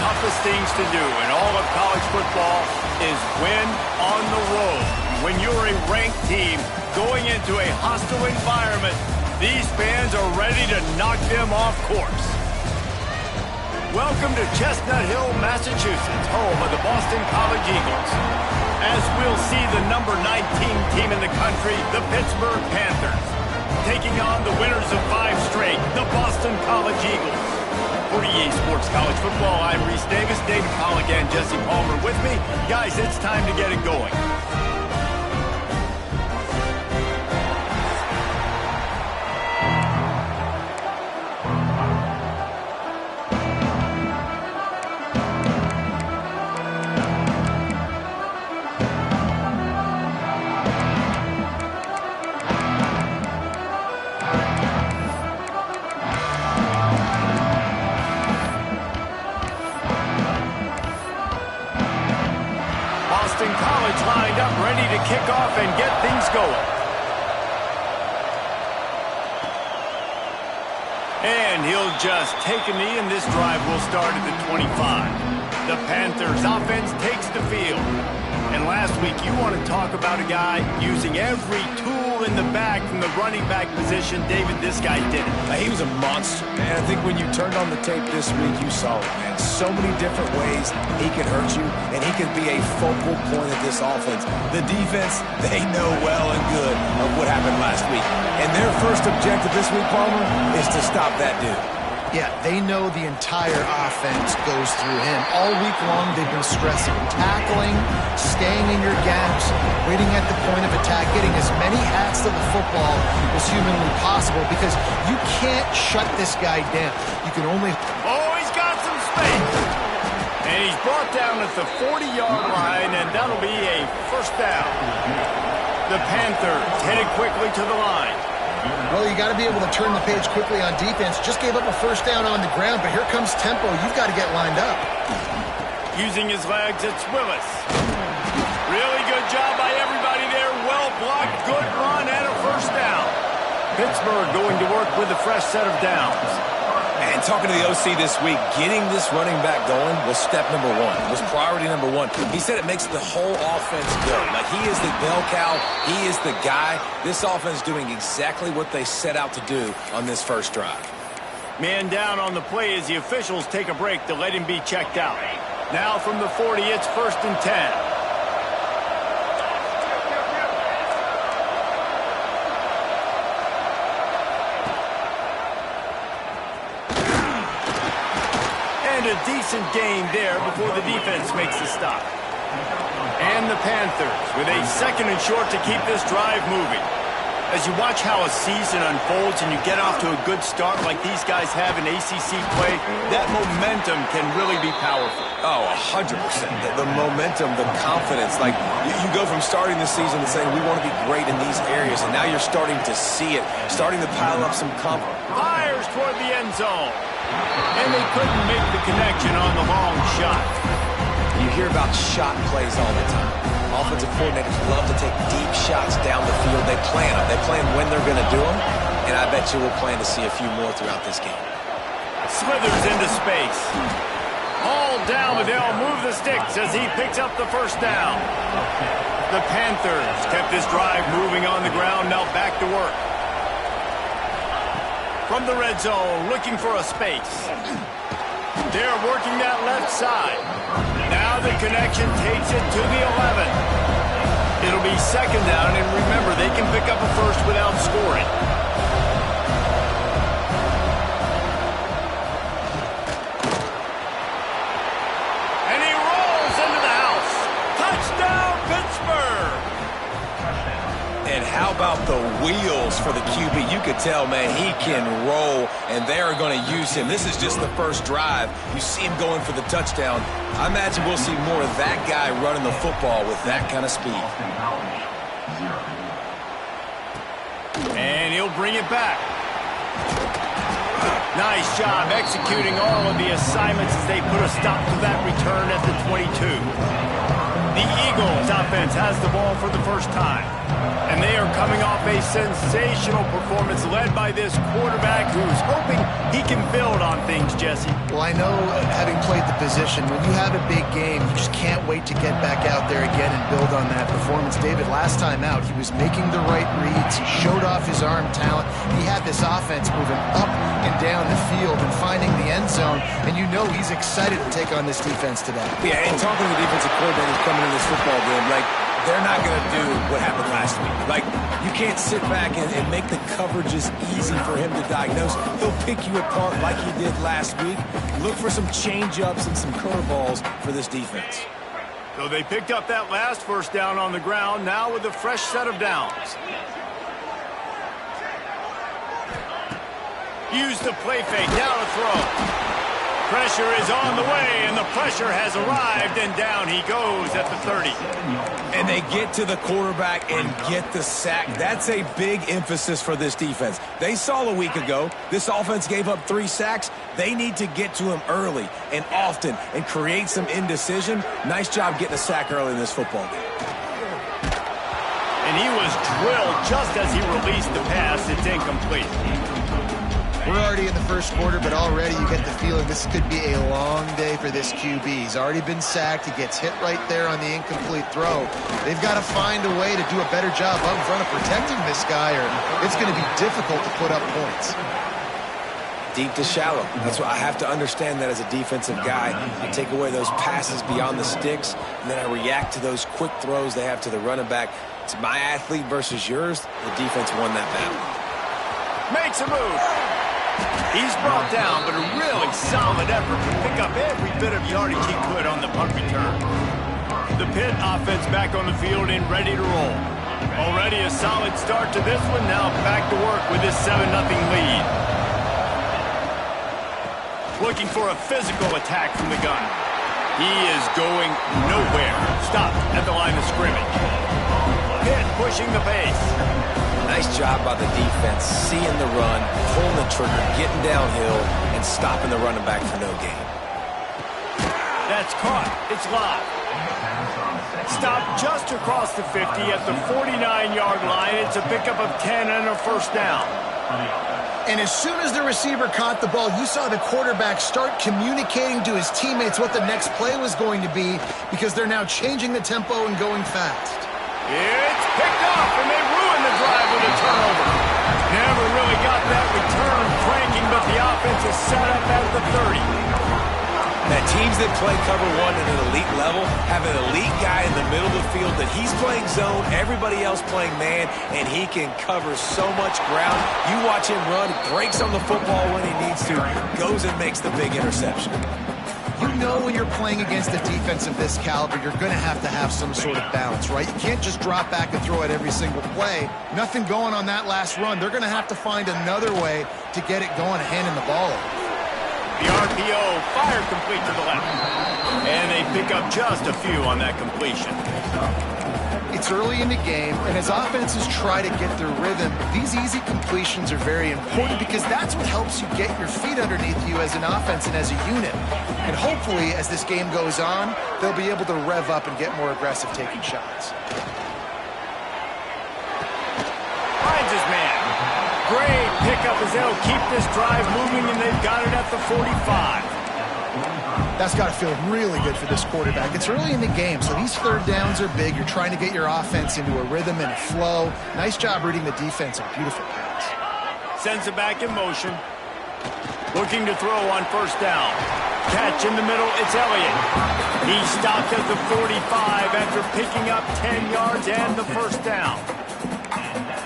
toughest things to do in all of college football is win on the road. When you're a ranked team going into a hostile environment, these fans are ready to knock them off course. Welcome to Chestnut Hill, Massachusetts, home of the Boston College Eagles. As we'll see the number 19 team in the country, the Pittsburgh Panthers, taking on the winners of 5 straight, the Boston College Eagles. For EA Sports College Football, I'm Reese Davis, David Pollack, and Jesse Palmer with me. Guys, it's time to get it going. Boston College lined up, ready to kick off and get things going. And he'll just take a knee, and this drive will start at the 25. The Panthers' offense takes the field. And last week, you want to talk about a guy using every tool in the bag from the running back position. David, this guy did it. He was a monster, man. I think when you turned on the tape this week, you saw it, man. So many different ways he can hurt you, and he can be a focal point of this offense. The defense, they know well and good of what happened last week. And their first objective this week, Palmer, is to stop that dude. Yeah, they know the entire offense goes through him. All week long, they've been stressing tackling, staying in your gaps, waiting at the point of attack, getting as many hats to the football as humanly possible, because you can't shut this guy down. You can only... Oh, he's got some space. And he's brought down at the 40-yard line, and that'll be a first down. The Panthers headed quickly to the line. Well, you got to be able to turn the page quickly on defense. Just gave up a first down on the ground, but here comes tempo. You've got to get lined up. Using his legs, it's Willis. Really good job by everybody there. Well blocked, good run, and a first down. Pittsburgh going to work with a fresh set of downs. And talking to the OC this week, getting this running back going was step number 1. Was priority number 1. He said it makes the whole offense go. Like, he is the bell cow. He is the guy. This offense doing exactly what they set out to do on this first drive. Man down on the play as the officials take a break to let him be checked out. Now from the 40, it's 1st and 10. A decent gain there before the defense makes the stop. And the Panthers with a 2nd and short to keep this drive moving. As you watch how a season unfolds and you get off to a good start like these guys have in ACC play, that momentum can really be powerful. Oh, 100%. The momentum, the confidence. Like, you go from starting the season and saying, we want to be great in these areas, and now you're starting to see it, starting to pile up some confidence. Fires toward the end zone. And they couldn't make the connection on the long shot. You hear about shot plays all the time. Offensive coordinators love to take deep shots down the field. They plan them. They plan when they're going to do them. And I bet you we'll plan to see a few more throughout this game. Slithers into space. All down, but they'll move the sticks as he picks up the first down. The Panthers kept this drive moving on the ground. Now back to work. From the red zone, looking for a space. They're working that left side. Now the connection takes it to the 11. It'll be 2nd down, and remember, they can pick up a first without scoring. And he rolls into the house. Touchdown, Pittsburgh! And how about the wheels for the QB? You could tell, man, he can roll, and they are going to use him. This is just the first drive. You see him going for the touchdown. I imagine we'll see more of that guy running the football with that kind of speed. And he'll bring it back. Nice job executing all of the assignments as they put a stop to that return at the 22. The Eagles offense has the ball for the first time. And they are coming off a sensational performance led by this quarterback who's hoping he can build on things, Jesse. Well, I know, having played the position, when you have a big game, you just can't wait to get back out there again and build on that performance. David, last time out, he was making the right reads. He showed off his arm talent. He had this offense moving up and down the field and finding the end zone, and you know he's excited to take on this defense today. Yeah, and talking to the defensive coordinators coming in this football game, like, they're not going to do what happened last week. Like, you can't sit back and make the coverages easy for him to diagnose. He'll pick you apart like he did last week. Look for some change-ups and some curveballs for this defense. So they picked up that last first down on the ground, now with a fresh set of downs. Use the play fake, now to throw. Pressure is on the way, and the pressure has arrived, and down he goes at the 30. And they get to the quarterback and get the sack. That's a big emphasis for this defense. They saw a week ago, this offense gave up 3 sacks. They need to get to him early and often and create some indecision. Nice job getting a sack early in this football game. And he was drilled just as he released the pass. It's incomplete. We're already in the first quarter, but already you get the feeling this could be a long day for this QB. He's already been sacked. He gets hit right there on the incomplete throw. They've got to find a way to do a better job up front of protecting this guy, or it's going to be difficult to put up points. Deep to shallow. That's what I have to understand that as a defensive guy. I take away those passes beyond the sticks, and then I react to those quick throws they have to the running back. It's my athlete versus yours. The defense won that battle. Makes a move. He's brought down, but a really solid effort to pick up every bit of yardage he could on the punt return. The Pitt offense back on the field and ready to roll. Already a solid start to this one. Now back to work with this 7-0 lead. Looking for a physical attack from the gun. He is going nowhere. Stop at the line of scrimmage. Pitt pushing the pace. Nice job by the defense, seeing the run, pulling the trigger, getting downhill, and stopping the running back for no gain. That's caught. It's live. Stopped just across the 50 at the 49-yard line. It's a pickup of 10 and a first down. And as soon as the receiver caught the ball, you saw the quarterback start communicating to his teammates what the next play was going to be, because they're now changing the tempo and going fast. It's picked off, and they ruin the drive with a turnover. Never really got that return cranking, but the offense is set up at the 30. Now, teams that play cover one at an elite level have an elite guy in the middle of the field that he's playing zone, everybody else playing man, and he can cover so much ground. You watch him run, breaks on the football when he needs to, goes and makes the big interception. You know when you're playing against a defense of this caliber, you're going to have some sort of balance, right? You can't just drop back and throw it every single play. Nothing going on that last run. They're going to have to find another way to get it going, handing the ball over. The RPO fired complete to the left. And they pick up just a few on that completion. It's early in the game, and as offenses try to get their rhythm, these easy completions are very important, because that's what helps you get your feet underneath you as an offense and as a unit. And hopefully, as this game goes on, they'll be able to rev up and get more aggressive taking shots. Finds his man. Great pickup as they'll keep this drive moving, and they've got it at the 45. That's got to feel really good for this quarterback. It's early in the game, so these third downs are big. You're trying to get your offense into a rhythm and a flow. Nice job reading the defense. A beautiful pass. Sends it back in motion. Looking to throw on first down. Catch in the middle, it's Elliott. He stopped at the 45 after picking up 10 yards and the first down.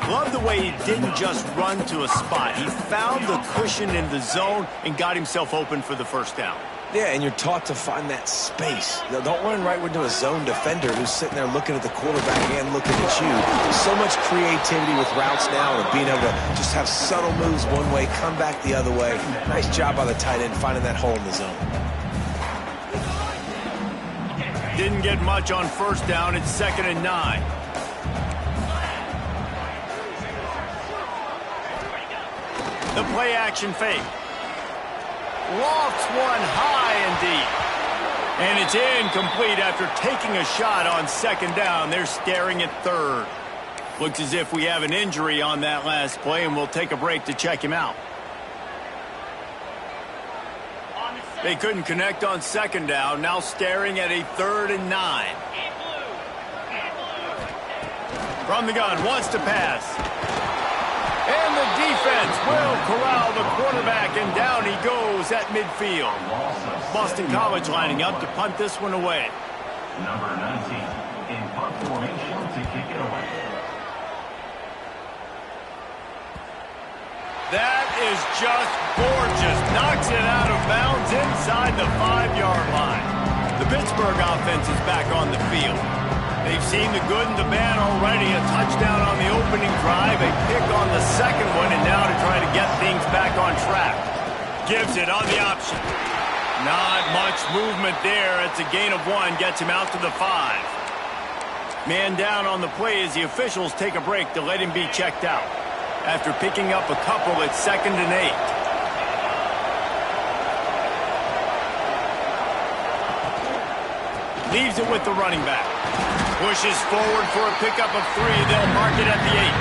Love the way he didn't just run to a spot. He found the cushion in the zone and got himself open for the first down. Yeah, and you're taught to find that space. Now, don't run right into a zone defender who's sitting there looking at the quarterback and looking at you. There's so much creativity with routes now and being able to just have subtle moves one way, come back the other way. Nice job by the tight end finding that hole in the zone. Didn't get much on first down. It's 2nd and 9. The play action fake. Lofts one high and deep. And it's incomplete after taking a shot on second down. They're staring at third. Looks as if we have an injury on that last play, and we'll take a break to check him out. They couldn't connect on second down. Now staring at a 3rd and 9. From the gun, wants to pass. And the defense will corral the quarterback, and down he goes at midfield. Boston College lining up to punt this one away. Number 19 in punt formation to kick it away. That is just gorgeous. Knocks it out of bounds inside the 5-yard line. The Pittsburgh offense is back on the field. They've seen the good and the bad already. A touchdown on the opening drive, a pick on the second one, and now to try to get things back on track. Gives it on the option. Not much movement there. It's a gain of 1, gets him out to the 5. Man down on the play as the officials take a break to let him be checked out. After picking up a couple, it's 2nd and 8. Leaves it with the running back. Pushes forward for a pickup of 3. They'll mark it at the 8.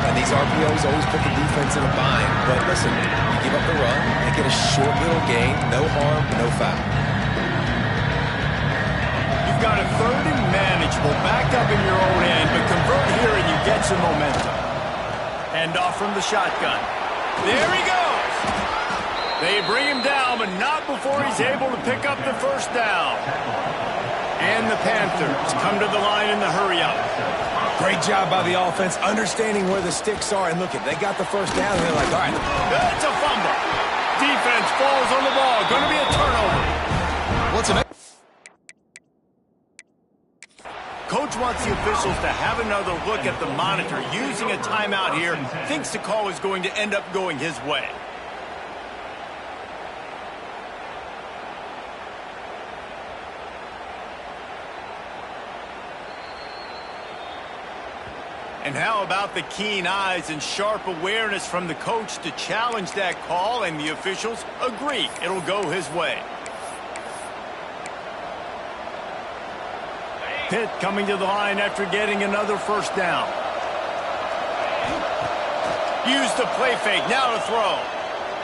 And these RPOs always put the defense in a bind. But listen, you give up the run, they get a short little gain, no harm, no foul. You've got a 3rd and manageable, backed up in your own end, but convert here and you get some momentum. Hand off from the shotgun. There he goes. They bring him down, but not before he's able to pick up the first down. And the Panthers come to the line in the hurry-up. Great job by the offense, understanding where the sticks are. And look, they got the first down, and they're like, all right. It's a fumble. Defense falls on the ball. Going to be a turnover. What's an... Coach wants the officials to have another look at the monitor. Using a timeout here, thinks the call is going to end up going his way. And how about the keen eyes and sharp awareness from the coach to challenge that call, and the officials agree it'll go his way. Pitt coming to the line after getting another first down. Use the play fake, now to throw.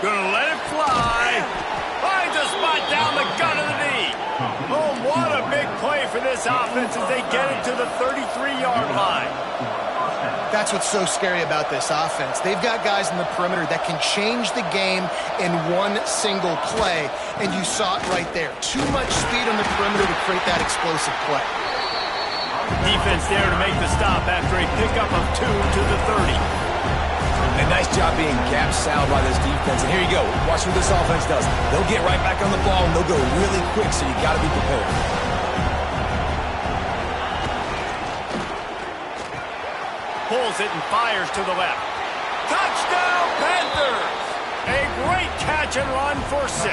Gonna let it fly. Finds a spot down the gut of the knee. Oh, what a big play for this offense as they get it to the 33-yard line. That's what's so scary about this offense. They've got guys in the perimeter that can change the game in one single play, and you saw it right there. Too much speed on the perimeter to create that explosive play. Defense there to make the stop after a pickup of 2 to the 30. A nice job being gap sound by this defense. And here you go. Watch what this offense does. They'll get right back on the ball, and they'll go really quick, so you got to be prepared. Pulls it and fires to the left. Touchdown, Panthers! A great catch and run for 6.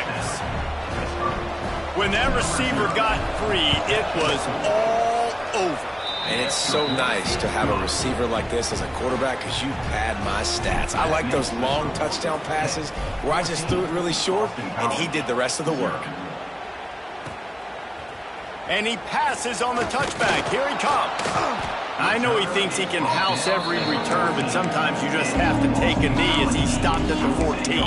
When that receiver got free, it was all over. And it's so nice to have a receiver like this as a quarterback, because you pad my stats. I like those long touchdown passes where I just threw it really short, and he did the rest of the work. And he passes on the touchback. Here he comes. I know he thinks he can house every return, but sometimes you just have to take a knee as he stopped at the 14.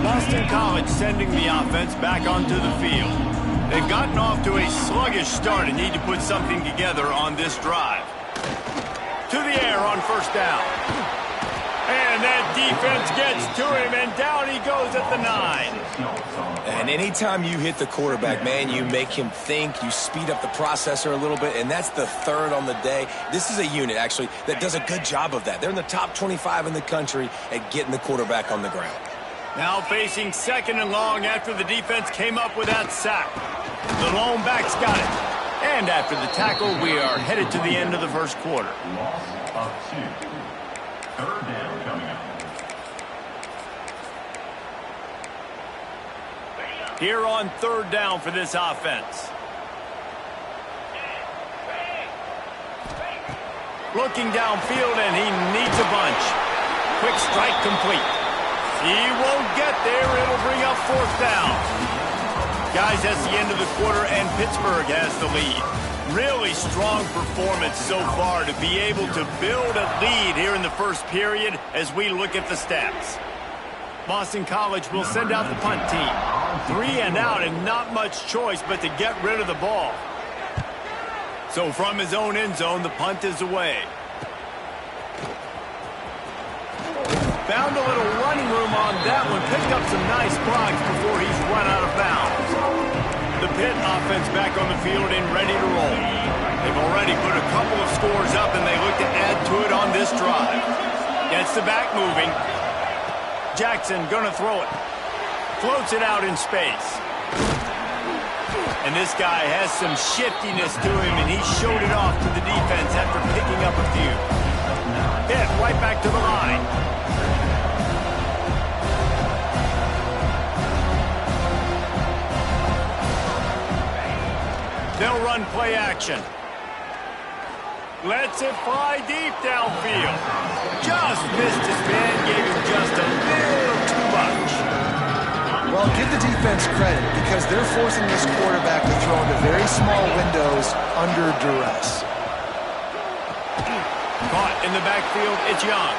Boston College sending the offense back onto the field. They've gotten off to a sluggish start and need to put something together on this drive. To the air on first down. And that defense gets to him, and down he goes at the 9. And anytime you hit the quarterback, man, you make him think, you speed up the processor a little bit, and that's the 3rd on the day. This is a unit, actually, that does a good job of that. They're in the top 25 in the country at getting the quarterback on the ground. Now facing 2nd and long after the defense came up with that sack. The lone back's got it. And after the tackle, we are headed to the end of the first quarter. Loss of 2. 3rd down coming up. Here on 3rd down for this offense. Looking downfield, and he needs a bunch. Quick strike complete. He won't get there. It'll bring up 4th down. Guys, that's the end of the quarter, and Pittsburgh has the lead. Really strong performance so far to be able to build a lead here in the first period as we look at the stats. Boston College will send out the punt team. 3 and out, and not much choice but to get rid of the ball. So from his own end zone, the punt is away. Found a little running room on that one. Picked up some nice blocks before he's run out of bounds. The Pitt offense back on the field and ready to roll. They've already put a couple of scores up, and they look to add to it on this drive. Gets the back moving. Jackson gonna throw it. Floats it out in space. And this guy has some shiftiness to him, and he showed it off to the defense after picking up a few. Hit right back to the line. They'll run play action. Lets it fly deep downfield. Just missed his man, gave him just a little too much. Well, give the defense credit because they're forcing this quarterback to throw into very small windows under duress. Caught in the backfield, it's Young.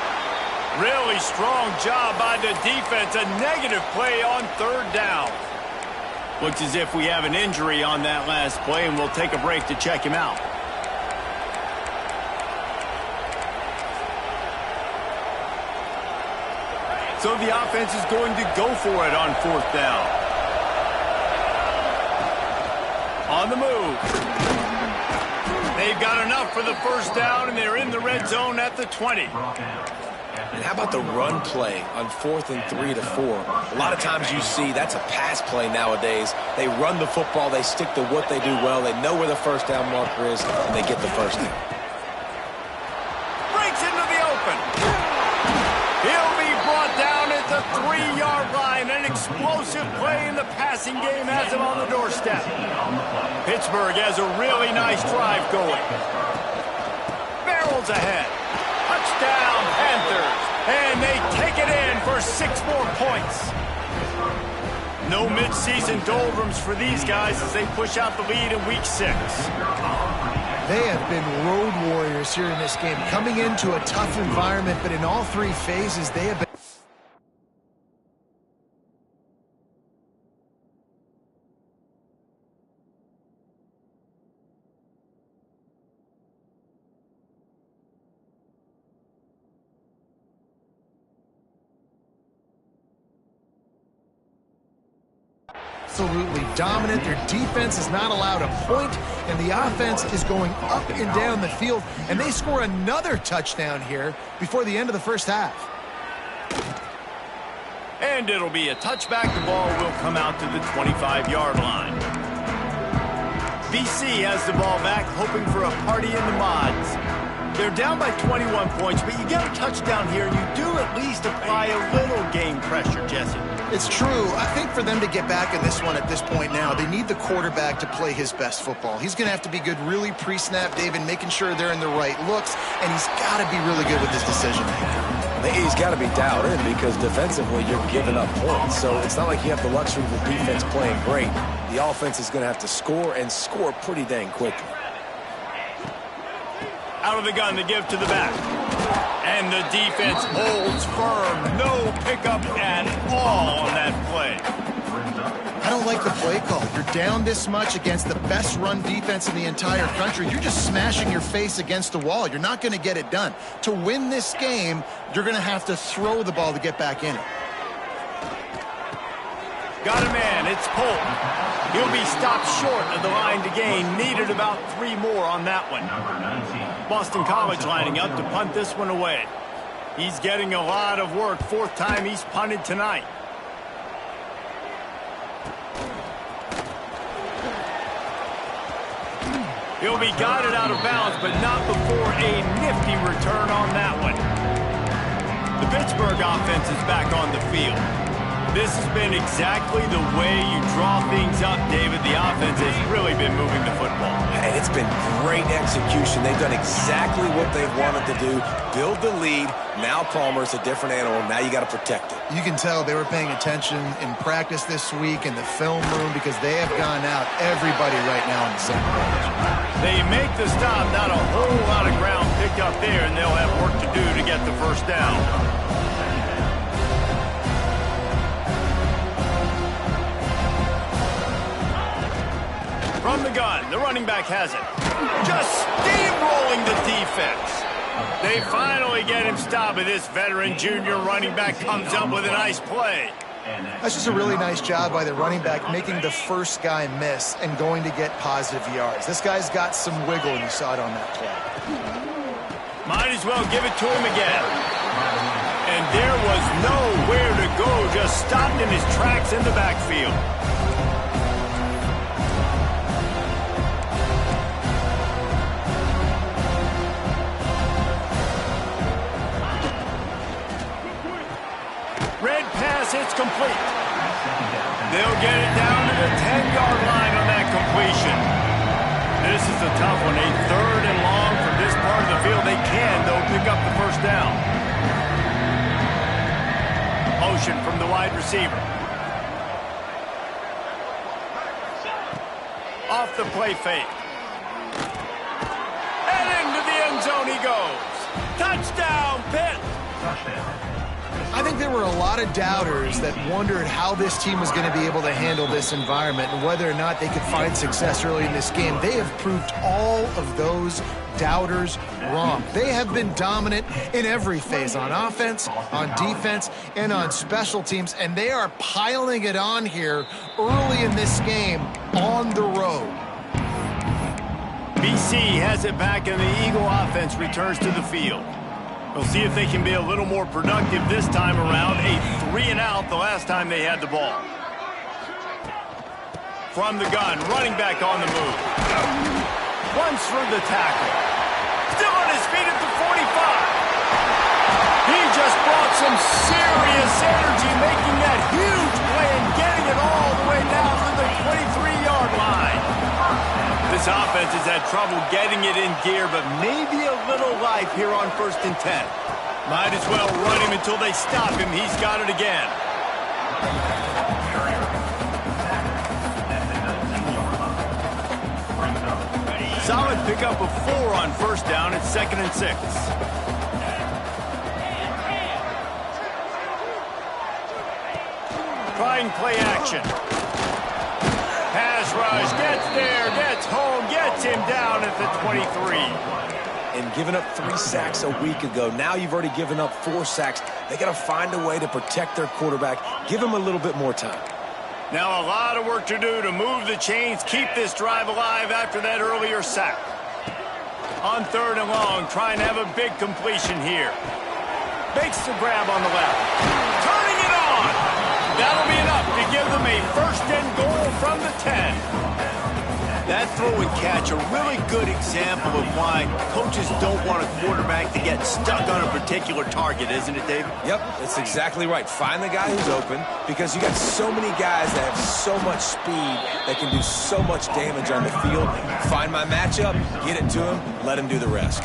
Really strong job by the defense. A negative play on third down. Looks as if we have an injury on that last play, and we'll take a break to check him out. So the offense is going to go for it on fourth down. On the move. They've got enough for the first down, and they're in the red zone at the 20. And how about the run play on 4th and 3 to 4? A lot of times you see that's a pass play nowadays. They run the football. They stick to what they do well. They know where the first down marker is, and they get the first down. Breaks into the open. He'll be brought down at the 3-yard line. An explosive play in the passing game has him on the doorstep. Pittsburgh has a really nice drive going. Barrels ahead. Touchdown, Panthers. And they take it in for 6 more points. No midseason doldrums for these guys as they push out the lead in Week 6. They have been road warriors here in this game, coming into a tough environment, but in all 3 phases, they have been... absolutely dominant. Their defense is not allowed a point, and the offense is going up and down the field, and they score another touchdown here before the end of the first half. And it'll be a touchback. The ball will come out to the 25-yard line. BC has the ball back, hoping for a party in the mods. They're down by 21 points, but you get a touchdown here, and you do at least apply a little game pressure, Jesse. It's true. I think for them to get back in this one at this point now, they need the quarterback to play his best football. He's going to have to be good really pre-snap, David, making sure they're in the right looks, and he's got to be really good with his decision-making. He's got to be dialed in because defensively you're giving up points. So it's not like you have the luxury of the defense playing great. The offense is going to have to score and score pretty dang quickly. Out of the gun to give to the back. And the defense holds firm. No pickup at all on that play. I don't like the play call. You're down this much against the best run defense in the entire country. You're just smashing your face against the wall. You're not going to get it done. To win this game, you're going to have to throw the ball to get back in it. Got a man. It's Polk. He'll be stopped short of the line to gain. Needed about 3 more on that one. Boston College lining up to punt this one away. He's getting a lot of work. 4th time he's punted tonight. He'll be guided out of bounds, but not before a nifty return on that one. The Pittsburgh offense is back on the field. This has been exactly the way you draw things up, David. The offense has really been moving the football. And it's been great execution. They've done exactly what they've wanted to do. Build the lead. Now Palmer's a different animal. Now you got to protect it. You can tell they were paying attention in practice this week in the film room because they have gone out everybody right now on the same page. They make the stop. Not a whole lot of ground picked up there, and they'll have work to do to get the first down. From the gun, the running back has it. Just steamrolling the defense. They finally get him stopped, and this veteran junior running back comes up with a nice play. That's just a really nice job by the running back making the first guy miss and going to get positive yards. This guy's got some wiggle, and you saw it on that play. Might as well give it to him again. And there was nowhere to go, just stopped in his tracks in the backfield. Red pass, it's complete. They'll get it down to the 10-yard line on that completion. This is a tough one. A 3rd and long from this part of the field. They can, though, pick up the first down. Motion from the wide receiver. Off the play fake. And into the end zone he goes. Touchdown, Pitt. I think there were a lot of doubters that wondered how this team was going to be able to handle this environment and whether or not they could find success early in this game. They have proved all of those doubters wrong. They have been dominant in every phase, on offense, on defense, and on special teams, and they are piling it on here early in this game on the road. BC has it back, and the Eagle offense returns to the field. We'll see if they can be a little more productive this time around. A 3-and-out the last time they had the ball. From the gun, running back on the move. Runs through the tackle. Still on his feet at the 45. He just brought some serious energy, making that huge play and getting it all the way down to the 23-yard line. This offense has had trouble getting it in gear, but maybe a little life here on 1st and 10. Might as well run him until they stop him. He's got it again. Solid pickup of 4 on 1st down. It's 2nd and 6. Trying play action. Pass rush, gets there, gets home, gets him down at the 23. And giving up 3 sacks a week ago, now you've already given up 4 sacks. They got to find a way to protect their quarterback. Give him a little bit more time. Now a lot of work to do to move the chains, keep this drive alive after that earlier sack. On 3rd and long, trying to have a big completion here. Makes the grab on the left. Turning it on! That'll be enough to give them a 1st and goal from the 10. That throw and catch, a really good example of why coaches don't want a quarterback to get stuck on a particular target, isn't it, David? Yep, that's exactly right. Find the guy who's open, because you got so many guys that have so much speed that can do so much damage on the field. Find my matchup, get it to him, let him do the rest.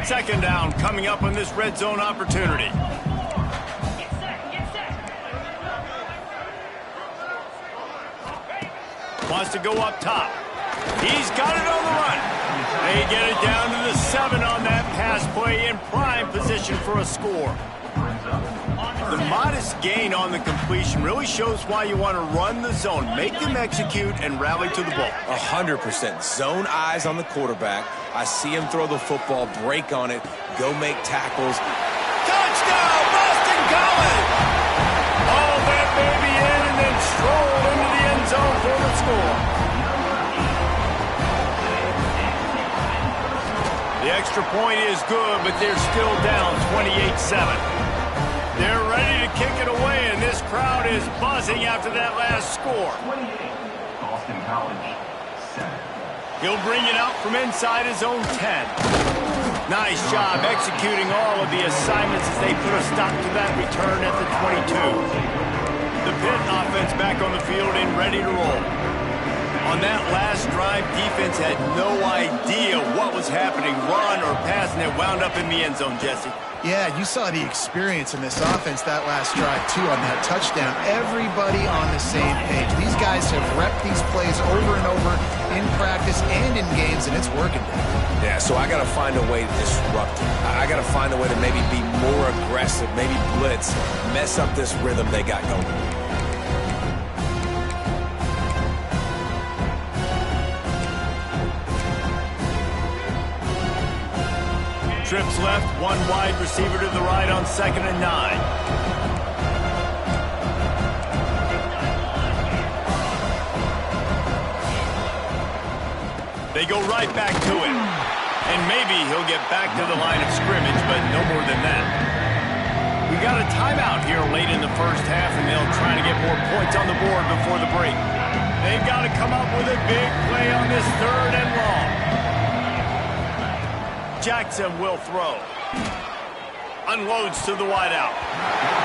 2nd down coming up on this red zone opportunity. Wants to go up top. He's got it on the run. They get it down to the 7 on that pass play, in prime position for a score. The modest gain on the completion really shows why you want to run the zone. Make them execute and rally to the ball. 100%. Zone eyes on the quarterback. I see him throw the football, break on it, go make tackles. Touchdown, Boston College! All that baby in and then stroll into the end zone for the score. The extra point is good, but they're still down 28-7. They're ready to kick it away, and this crowd is buzzing after that last score. 28, Boston College, 7. He'll bring it out from inside his own 10. Nice job executing all of the assignments as they put a stop to that return at the 22. The Pitt offense back on the field and ready to roll. On that last drive, defense had no idea what was happening, run or pass, and it wound up in the end zone, Jesse. Yeah, you saw the experience in this offense that last drive, too, on that touchdown. Everybody on the same page. These guys have repped these plays over and over in practice and in games, and it's working. Yeah, so I got to find a way to disrupt it. I got to find a way to maybe be more aggressive, maybe blitz, mess up this rhythm they got going. Trips left, one wide receiver to the right on 2nd and 9. They go right back to him. And maybe he'll get back to the line of scrimmage, but no more than that. We got a timeout here late in the first half, and they'll try to get more points on the board before the break. They've got to come up with a big play on this 3rd and long. Jackson will throw. Unloads to the wideout.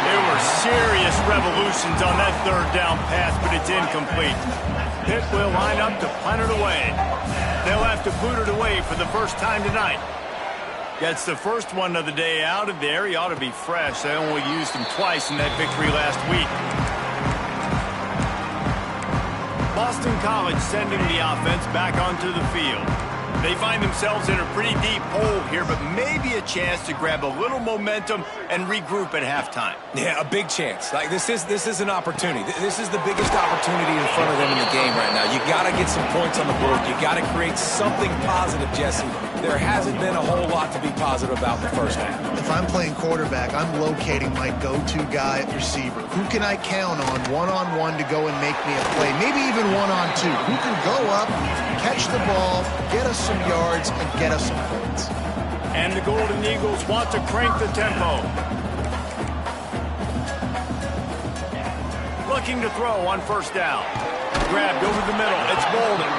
There were serious revolutions on that 3rd down pass, but it's incomplete. Pitt will line up to punt it away. They'll have to boot it away for the first time tonight. Gets the first one of the day out of there. He ought to be fresh. They only used him twice in that victory last week. Boston College sending the offense back onto the field. They find themselves in a pretty deep hole here, but maybe a chance to grab a little momentum and regroup at halftime. Yeah, a big chance. Like this is an opportunity. This is the biggest opportunity in front of them in the game right now. You got to get some points on the board. You got to create something positive, Jesse. There hasn't been a whole lot to be positive about the first half. If I'm playing quarterback, I'm locating my go-to guy at receiver. Who can I count on one-on-one to go and make me a play? Maybe even one-on-two. Who can go up, catch the ball, get us some yards, and get us some points. And the Golden Eagles want to crank the tempo. Looking to throw on 1st down. Grabbed over the middle. It's Bolden.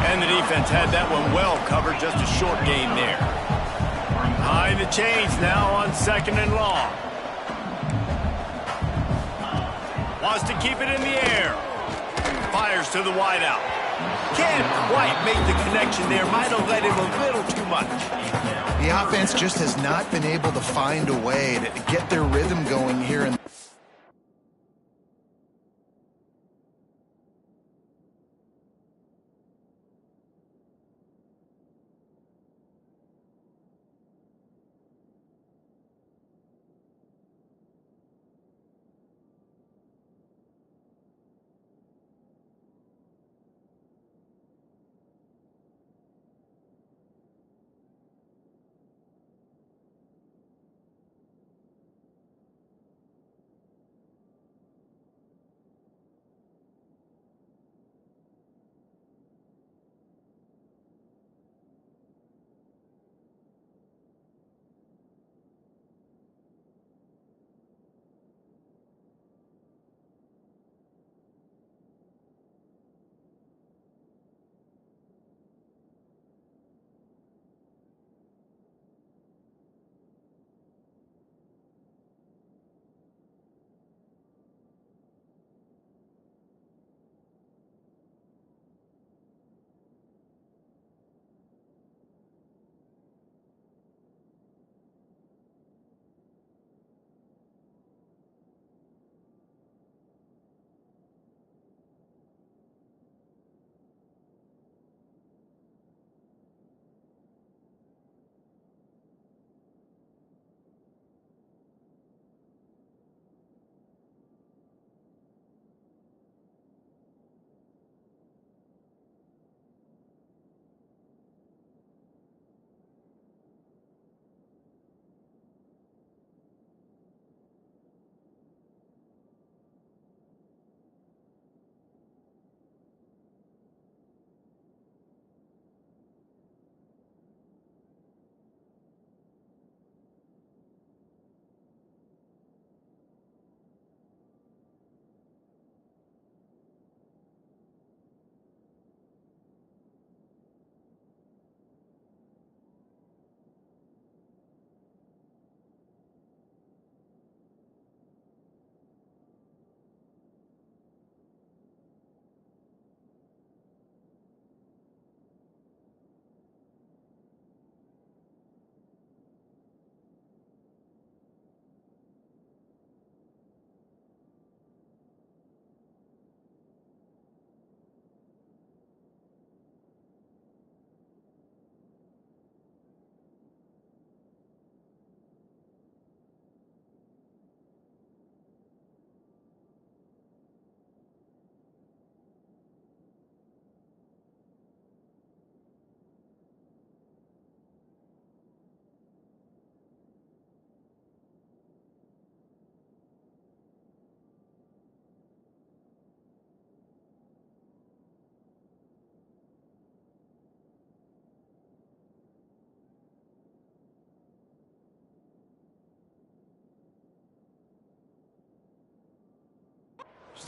And the defense had that one well covered. Just a short gain there. High the chains now on 2nd and long. Wants to keep it in the air. Fires to the wideout. Can't quite make the connection there. Might have let him a little too much. The offense just has not been able to find a way to get their rhythm going here in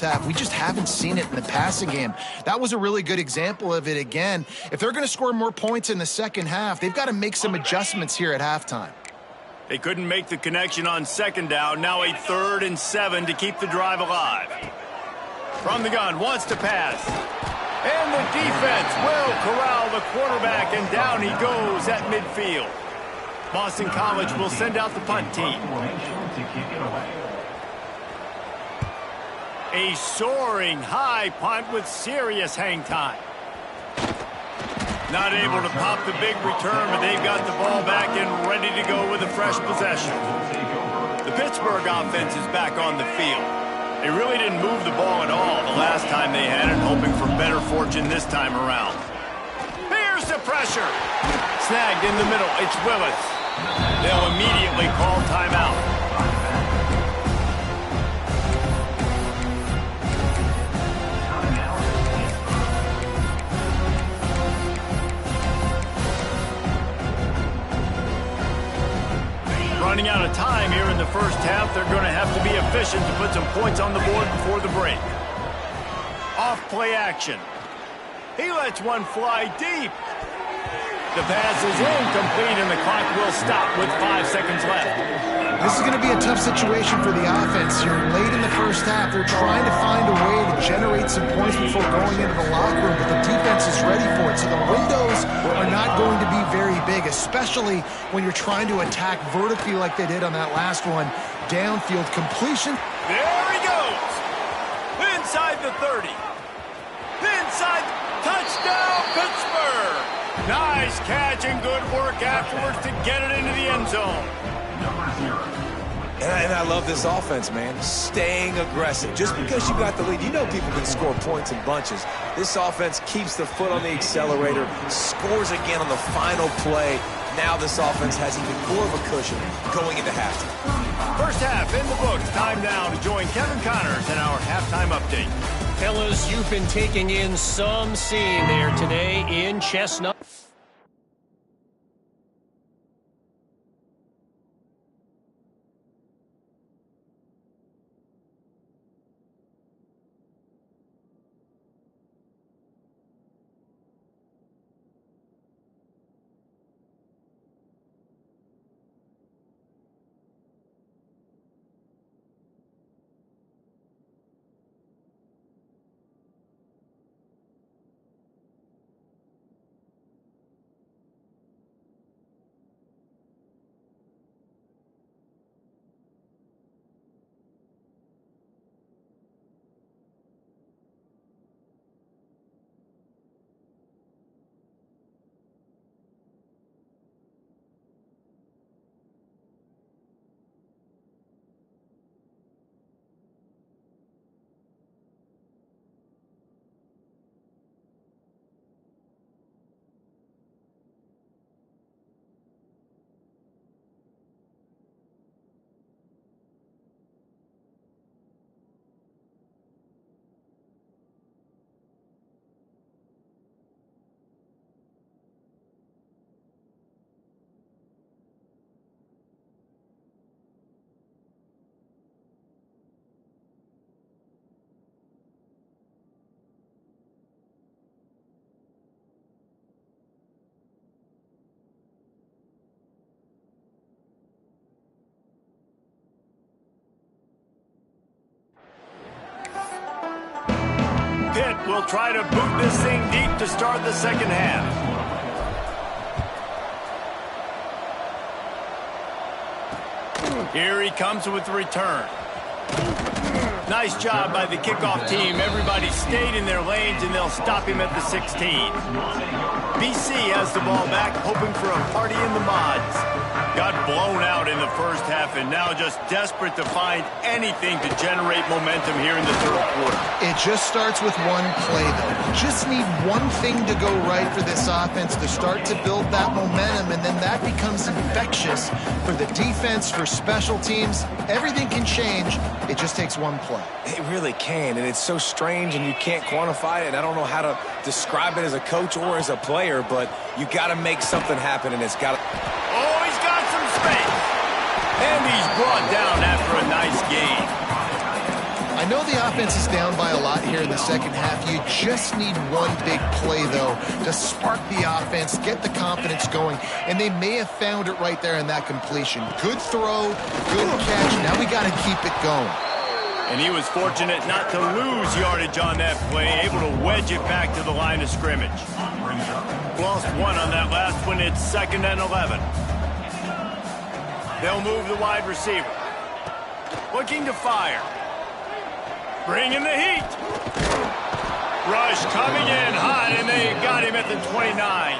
first half. We just haven't seen it in the passing game. That was a really good example of it again. If they're going to score more points in the second half, they've got to make some adjustments here at halftime. They couldn't make the connection on second down. Now a 3rd and 7 to keep the drive alive. From the gun, wants to pass. And the defense will corral the quarterback, and down he goes at midfield. Boston College will send out the punt team. A soaring high punt with serious hang time. Not able to pop the big return, but they've got the ball back and ready to go with a fresh possession. The Pittsburgh offense is back on the field. They really didn't move the ball at all the last time they had it, hoping for better fortune this time around. Here's the pressure. Snagged in the middle. It's Willis. They'll immediately call timeout. Running out of time here in the first half. They're going to have to be efficient to put some points on the board before the break. Off play action. He lets one fly deep. The pass is incomplete, and the clock will stop with 5 seconds left. This is going to be a tough situation for the offense here. Late in the first half, they're trying to find a way to generate some points before going into the locker room, but the defense is ready for it. So the windows are not going to be very big, especially when you're trying to attack vertically like they did on that last one. Downfield completion. There he goes. Inside the 30. Inside. Touchdown, Pittsburgh. Nice catch and good work afterwards to get it into the end zone. And I love this offense, man. Staying aggressive. Just because you got the lead, you know people can score points in bunches. This offense keeps the foot on the accelerator, scores again on the final play. Now this offense has even more of a cushion going into halftime. First half in the books. Time now to join Kevin Connors in our halftime update. Fellas, you've been taking in some scene there today in Chestnut. Pitt will try to boot this thing deep to start the second half. Here he comes with the return. Nice job by the kickoff team. Everybody stayed in their lanes, and they'll stop him at the 16. BC has the ball back, hoping for a party in the mods. Got blown out in the first half, and now just desperate to find anything to generate momentum here in the third quarter. It just starts with one play, though. You just need one thing to go right for this offense to start to build that momentum, and then that becomes infectious for the defense, for special teams. Everything can change. It just takes one play. It really can, and it's so strange, and you can't quantify it, and I don't know how to describe it as a coach or as a player, but you got to make something happen, and it's got to... Oh, he's got some space. And he's brought down after a nice gain. I know the offense is down by a lot here in the second half. You just need one big play, though, to spark the offense, get the confidence going, and they may have found it right there in that completion. Good throw, good catch. Now we got to keep it going. And he was fortunate not to lose yardage on that play, able to wedge it back to the line of scrimmage. Lost one on that last one. It's 2nd and 11. They'll move the wide receiver. Looking to fire. Bringing the heat. Rush coming in hot, and they got him at the 29.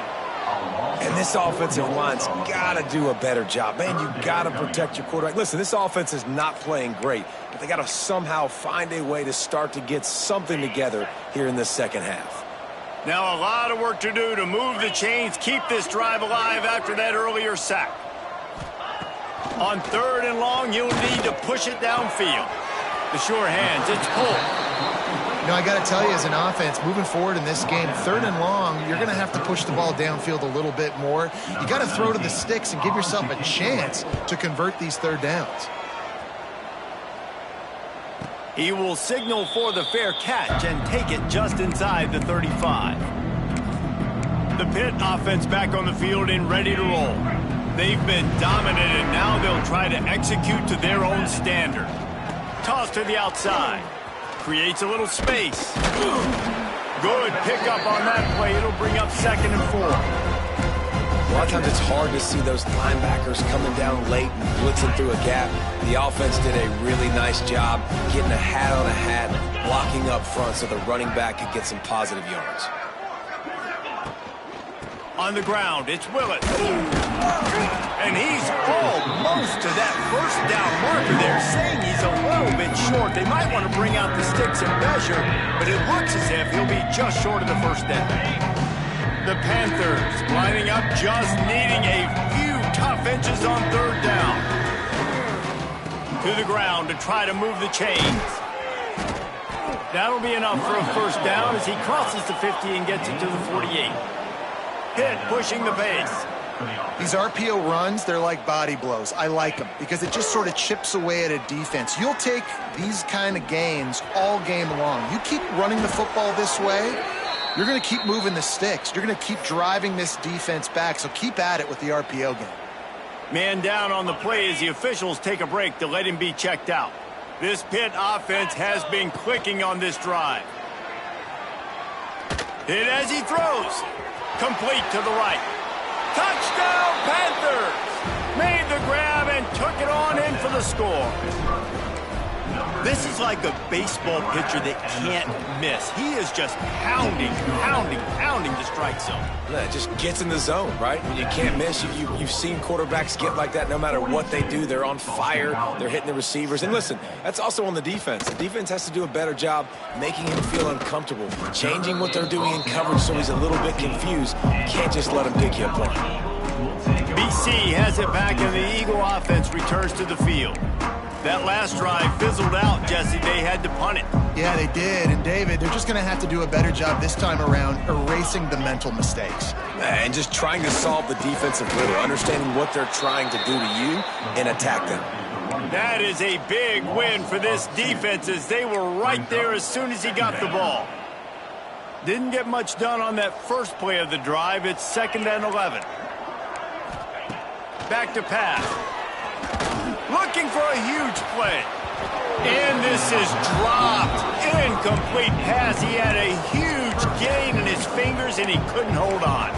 And this offensive line's got to do a better job. Man, you got to protect your quarterback. Listen, this offense is not playing great, but they got to somehow find a way to start to get something together here in this second half. Now a lot of work to do to move the chains, keep this drive alive after that earlier sack. On 3rd and long, you'll need to push it downfield. The sure hands, it's pulled. You know, I got to tell you, as an offense, moving forward in this game, 3rd and long, you're going to have to push the ball downfield a little bit more. You got to throw to the sticks and give yourself a chance to convert these 3rd downs. He will signal for the fair catch and take it just inside the 35. The Pitt offense back on the field and ready to roll. They've been dominant, and now they'll try to execute to their own standard. Toss to the outside. Creates a little space. Good pickup on that play. It'll bring up 2nd and 4. A lot of times it's hard to see those linebackers coming down late and blitzing through a gap. The offense did a really nice job getting a hat on a hat, blocking up front so the running back could get some positive yards. On the ground, it's Willett. And he's almost to that 1st down marker there, saying he's a little bit short. They might want to bring out the sticks and measure, but it looks as if he'll be just short of the 1st down. The Panthers lining up, just needing a few tough inches on 3rd down. To the ground to try to move the chains. That'll be enough for a 1st down as he crosses the 50 and gets it to the 48. Pitt pushing the pace. These RPO runs, they're like body blows. I like them because it just sort of chips away at a defense. You'll take these kind of gains all game long. You keep running the football this way, you're going to keep moving the sticks. You're going to keep driving this defense back, so keep at it with the RPO game. Man down on the play as the officials take a break to let him be checked out. This Pitt offense has been clicking on this drive. Hit as he throws. Complete to the right. Touchdown, Panthers! Made the grab and took it on in for the score. This is like a baseball pitcher that can't miss. He is just pounding the strike zone. Yeah, it just gets in the zone, right? When you can't miss, you've seen quarterbacks get like that no matter what they do. They're on fire. They're hitting the receivers. And listen, that's also on the defense. The defense has to do a better job making him feel uncomfortable, changing what they're doing in coverage so he's a little bit confused. You can't just let him pick you apart. BC has it back, and the Eagle offense returns to the field. That last drive fizzled out, Jesse. They had to punt it. Yeah, they did. And, David, they're just going to have to do a better job this time around erasing the mental mistakes. And just trying to solve the defensive riddle, understanding what they're trying to do to you and attack them. That is a big win for this defense as they were right there as soon as he got the ball. Didn't get much done on that first play of the drive. It's 2nd and 11. Back to pass. Looking for a huge play. And this is dropped. Incomplete pass. He had a huge gain in his fingers, and he couldn't hold on.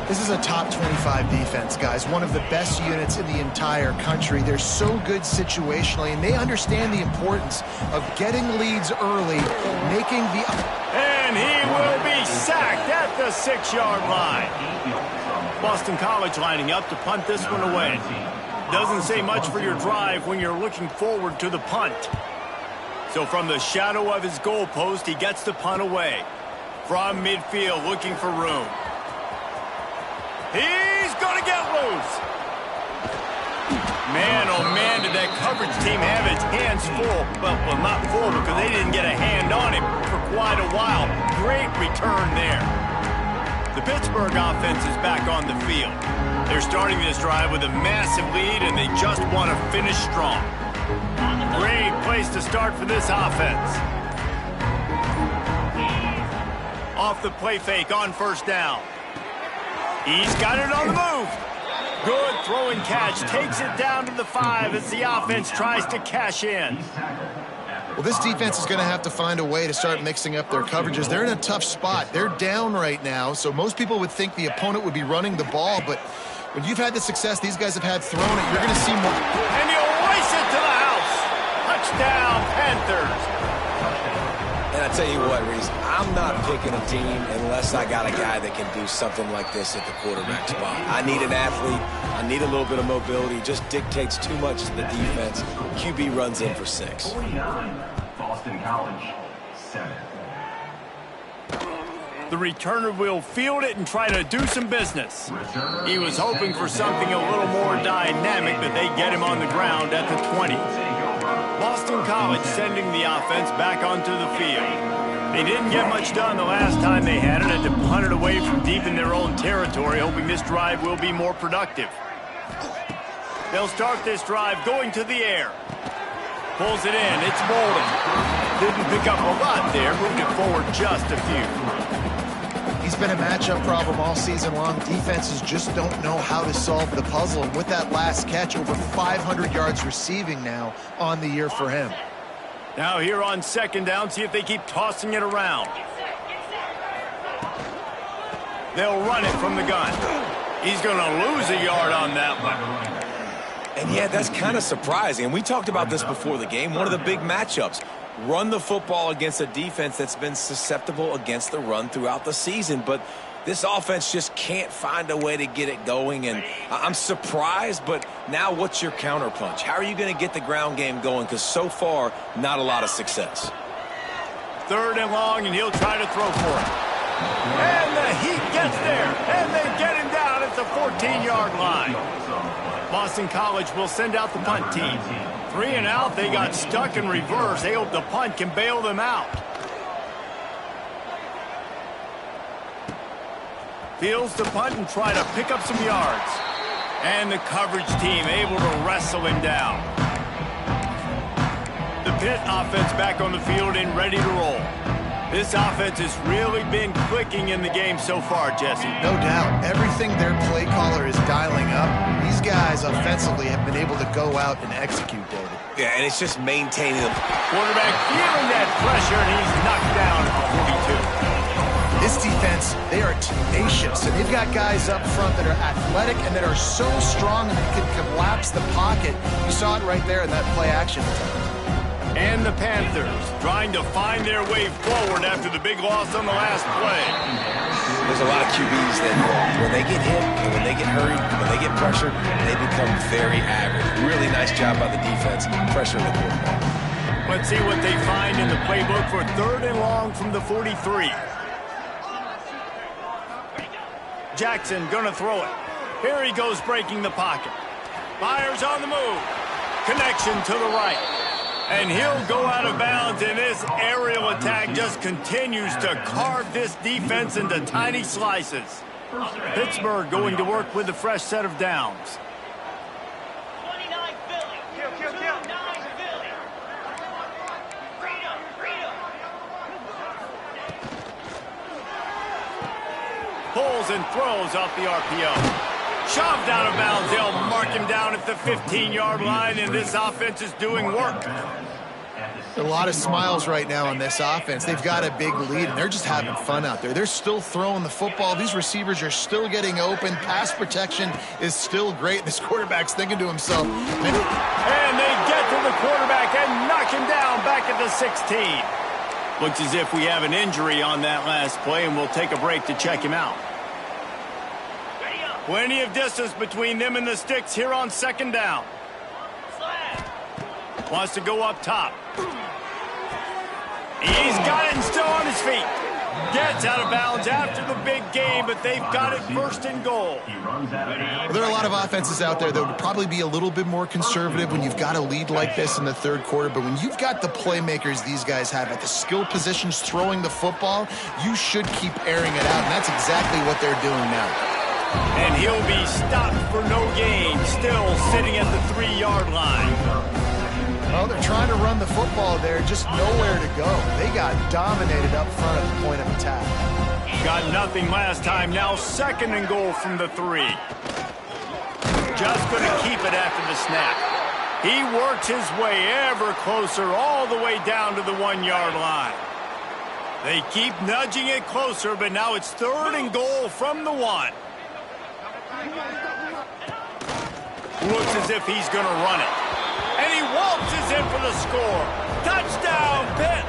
This is a top 25 defense, guys. One of the best units in the entire country. They're so good situationally, and they understand the importance of getting leads early, making the... And he will be sacked at the 6-yard line. Boston College lining up to punt this one away. Doesn't say much for your drive when you're looking forward to the punt. So from the shadow of his goalpost, he gets the punt away. From midfield, looking for room. He's going to get loose. Man, oh man, did that coverage team have its hands full. Well, not full because they didn't get a hand on him for quite a while. Great return there. The Pittsburgh offense is back on the field. They're starting this drive with a massive lead, and they just want to finish strong. Great place to start for this offense. Off the play fake on first down. He's got it on the move. Good throw and catch. Takes it down to the 5 as the offense tries to cash in. Well, this defense is going to have to find a way to start mixing up their coverages. They're in a tough spot. They're down right now, so most people would think the opponent would be running the ball, but when you've had the success these guys have had throwing it, you're going to see more. And he'll race it to the house. Touchdown, Panthers. And I tell you what, Reese, I'm not picking a team unless I got a guy that can do something like this at the quarterback spot. I need an athlete. I need a little bit of mobility. Just dictates too much to the defense. QB runs in for 6. 49, Boston College, 7. The returner will field it and try to do some business. He was hoping for something a little more dynamic, but they get him on the ground at the 20. Boston College sending the offense back onto the field. They didn't get much done the last time they had it, and to punt it away from deep in their own territory, hoping this drive will be more productive. They'll start this drive going to the air. Pulls it in. It's Bolden. Didn't pick up a lot there. Moved it forward just a few. He's been a matchup problem all season long. Defenses just don't know how to solve the puzzle. And with that last catch, over 500 yards receiving now on the year for him. Now here on second down, see if they keep tossing it around. They'll run it from the gun. He's going to lose a yard on that one. And yeah, that's kind of surprising. And we talked about this before the game. One of the big matchups. Run the football against a defense that's been susceptible against the run throughout the season. But this offense just can't find a way to get it going. And I'm surprised, but now what's your counterpunch? How are you going to get the ground game going? Because so far, not a lot of success. 3rd and long, and he'll try to throw for it. And the Heat gets there, and they get him down at the 14-yard line. Boston College will send out the punt team. 3 and out, they got stuck in reverse. They hope the punt can bail them out. Fields the punt and try to pick up some yards. And the coverage team able to wrestle him down. The Pitt offense back on the field and ready to roll. This offense has really been clicking in the game so far, Jesse. No doubt. Everything their play caller is dialing up, these guys offensively have been able to go out and execute, David. Yeah, and it's just maintaining them. Quarterback feeling that pressure, and he's knocked down at the 42. This defense, they are tenacious, and they've got guys up front that are athletic and that are so strong and can collapse the pocket. You saw it right there in that play action. And the Panthers trying to find their way forward after the big loss on the last play. There's a lot of QBs that when they get hit, and when they get hurried, when they get pressured, they become very average. Really nice job by the defense, pressuring the quarterback. Let's see what they find in the playbook for 3rd and long from the 43. Jackson gonna throw it. Here he goes breaking the pocket. Fires on the move. Connection to the right. And he'll go out of bounds, and this aerial attack just continues to carve this defense into tiny slices. Pittsburgh going to work with a fresh set of downs. 29 Philly. Kill. 29 Philly. Freedom. Pulls and throws off the RPO. Shoved out of bounds. They'll mark him down at the 15-yard line, and this offense is doing work. A lot of smiles right now on this offense. They've got a big lead, and they're just having fun out there. They're still throwing the football. These receivers are still getting open. Pass protection is still great. This quarterback's thinking to himself. And they get to the quarterback and knock him down back at the 16. Looks as if we have an injury on that last play, and we'll take a break to check him out. Plenty of distance between them and the sticks here on 2nd down. Wants to go up top. He's got it and still on his feet. Gets out of bounds after the big game, but they've got it 1st and goal. Well, there are a lot of offenses out there that would probably be a little bit more conservative when you've got a lead like this in the 3rd quarter. But when you've got the playmakers these guys have at the skill positions throwing the football, you should keep airing it out. And that's exactly what they're doing now. And he'll be stopped for no gain, still sitting at the 3-yard line. Well, they're trying to run the football there, just nowhere to go. They got dominated up front at the point of attack. Got nothing last time. Now 2nd and goal from the 3. Just going to keep it after the snap. He works his way ever closer all the way down to the 1-yard line. They keep nudging it closer, but now it's 3rd and goal from the 1. Looks as if he's going to run it. And he waltzes in for the score. Touchdown, Pitt!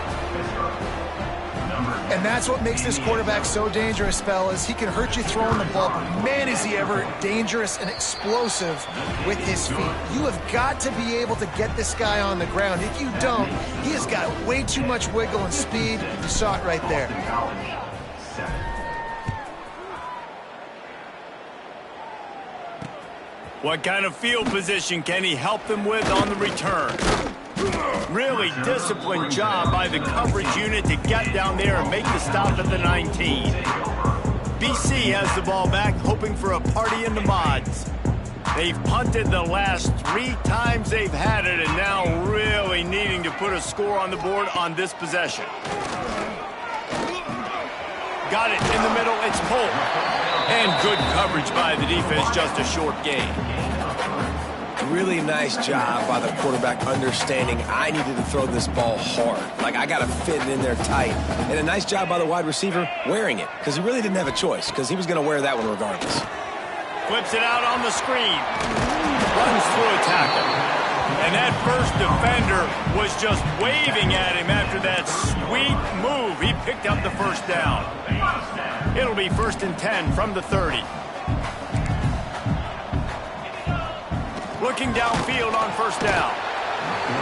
And that's what makes this quarterback so dangerous, fellas. He can hurt you throwing the ball, but man, is he ever dangerous and explosive with his feet. You have got to be able to get this guy on the ground. If you don't, he has got way too much wiggle and speed. You saw it right there. What kind of field position can he help them with on the return? Really disciplined job by the coverage unit to get down there and make the stop at the 19. BC has the ball back, hoping for a party in the mods. They've punted the last 3 times they've had it, and now really needing to put a score on the board on this possession. Got it in the middle, it's Polk. And good coverage by the defense, just a short gain. Really nice job by the quarterback understanding I needed to throw this ball hard. Like, I got to fit it in there tight. And a nice job by the wide receiver wearing it, because he really didn't have a choice, because he was going to wear that one regardless. Flips it out on the screen. Runs through a tackle. And that first defender was just waving at him after that sweet move. He picked up the first down. It'll be 1st and 10 from the 30. Looking downfield on 1st down.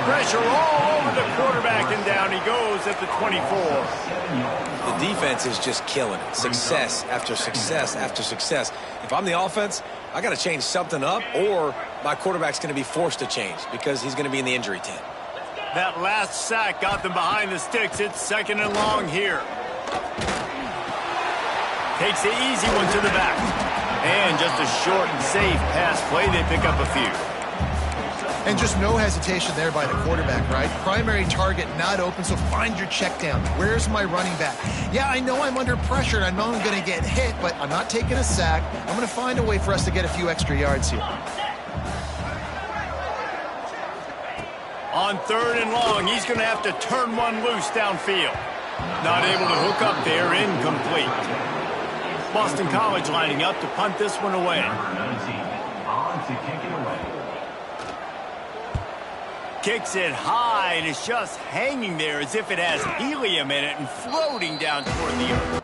Pressure all over the quarterback, and down he goes at the 24. The defense is just killing it. Success after success after success. If I'm the offense, I got to change something up, or my quarterback's going to be forced to change because he's going to be in the injury tent. That last sack got them behind the sticks. It's 2nd and long here. Takes the easy one to the back. And just a short and safe pass play. They pick up a few. And just no hesitation there by the quarterback, right? Primary target not open, so find your check down. Where's my running back? Yeah, I know I'm under pressure, and I know I'm going to get hit, but I'm not taking a sack. I'm going to find a way for us to get a few extra yards here. On 3rd and long, he's going to have to turn one loose downfield. Not able to hook up there, incomplete. Boston College lining up to punt this one away. On to kick it away. Kicks it high, and it's just hanging there as if it has helium in it and floating down toward the earth.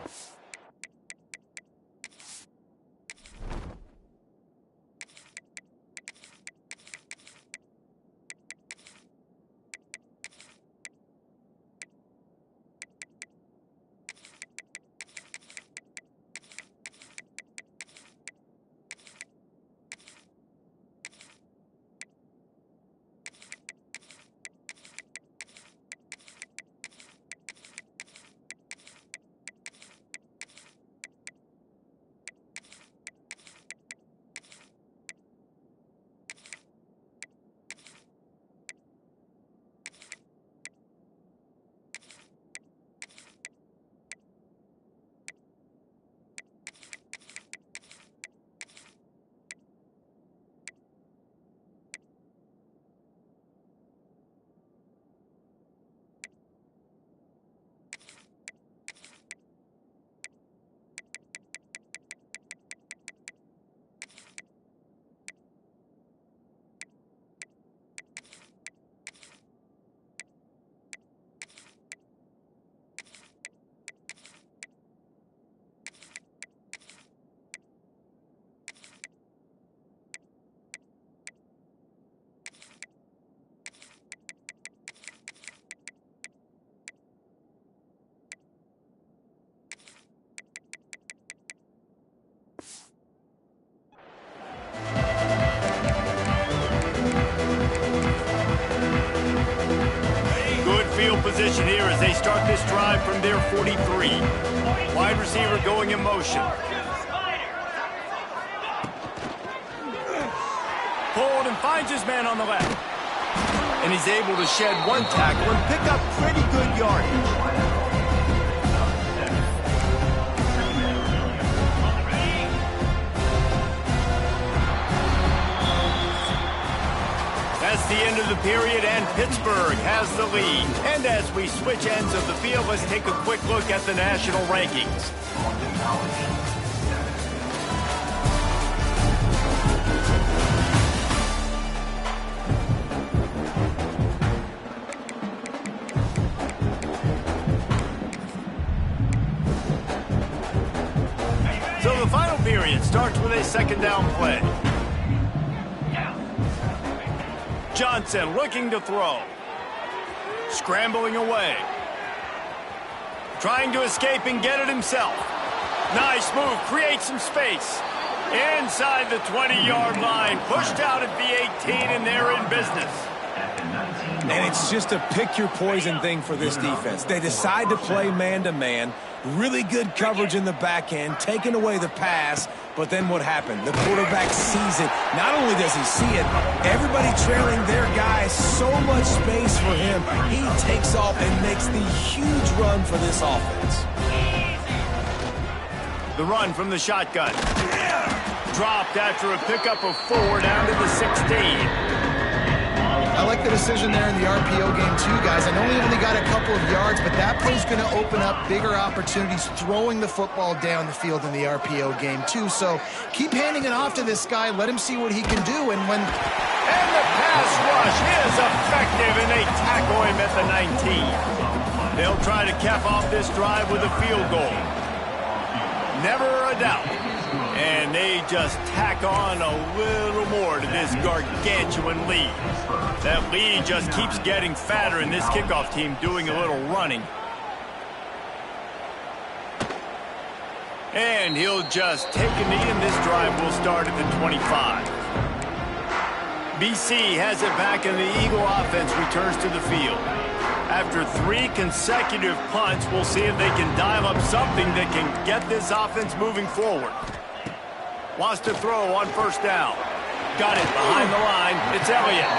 Position here as they start this drive from their 43. Wide receiver going in motion. Pulled and finds his man on the left. and he's able to shed one tackle and pick up pretty good yardage. That's the end of the period, and Pittsburgh has the lead. And as we switch ends of the field, let's take a quick look at the national rankings. So the final period starts with a second down play. Johnson looking to throw. Scrambling away. Trying to escape and get it himself. Nice move. Creates some space. Inside the 20-yard line. Pushed out at the 18, and they're in business. And it's just a pick-your-poison thing for this defense. They decide to play man-to-man. Really good coverage in the back end, taking away the pass, but then what happened? The quarterback sees it. Not only does he see it, everybody trailing their guy, so much space for him. He takes off and makes the huge run for this offense. The run from the shotgun. Dropped after a pickup of 4 down to the 16. I like the decision there in the RPO game too, guys. I know he only got a couple of yards, but that play's going to open up bigger opportunities throwing the football down the field in the RPO game too. So keep handing it off to this guy. Let him see what he can do. And the pass rush is effective, and they tackle him at the 19. They'll try to cap off this drive with a field goal. Never a doubt. And they just tack on a little more to this gargantuan lead. That lead just keeps getting fatter, and this kickoff team doing a little running. And he'll just take a knee, and this drive will start at the 25. BC has it back, and the Eagle offense returns to the field. After 3 consecutive punts, we'll see if they can dial up something that can get this offense moving forward. Wants to throw on first down. Got it behind the line. It's Elliott.